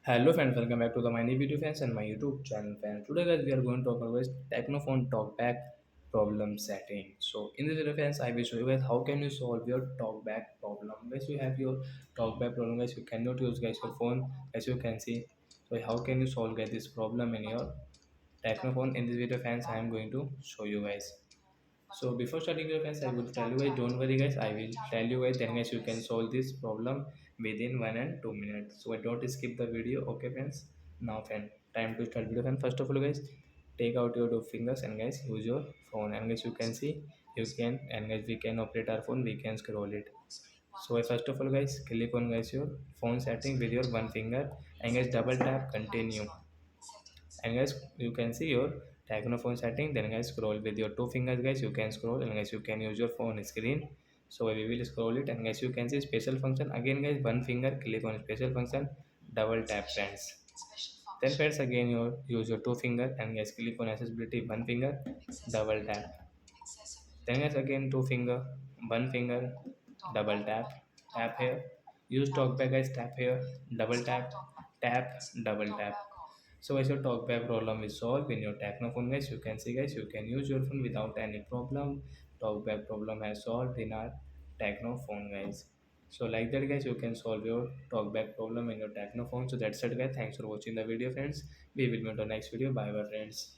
Hello friends, welcome back to the my new video fans and my YouTube channel fans. Today guys we are going to talk about Technophone Talkback problem setting. So in this video fans I will show you guys how can you solve your talkback problem. Guys you have your talkback problem guys, you cannot use guys your phone as you can see. So how can you solve guys this problem in your Technophone? In this video fans I am going to show you guys. So before starting your guys, I would tell you guys, don't worry guys, I will tell you guys, then guys you can solve this problem within 1 and 2 minutes. So don't skip the video, okay friends? Now friend, time to start video friend. First of all guys, take out your two fingers and guys use your phone and guys you can see, you can and guys we can operate our phone, we can scroll it. So first of all guys, click on guys your phone setting with your one finger and guys double tap continue and guys you can see your phone setting, then guys scroll with your two fingers guys you can scroll and guys you can use your phone screen. So we will scroll it and guys you can see special function again guys one finger click on special function, double tap friends, then friends again you use your two finger and guys click on accessibility one finger, double tap, then guys again two finger, one finger, double tap, tap here, use talkback guys, tap here, double tap, tap, double tap. So as your talkback problem is solved in your Technophone guys, you can see guys, you can use your phone without any problem. Talkback problem has solved in our Technophone guys. So like that guys, you can solve your talkback problem in your Technophone. So that's it guys. Thanks for watching the video friends. We will meet on the next video. Bye bye friends.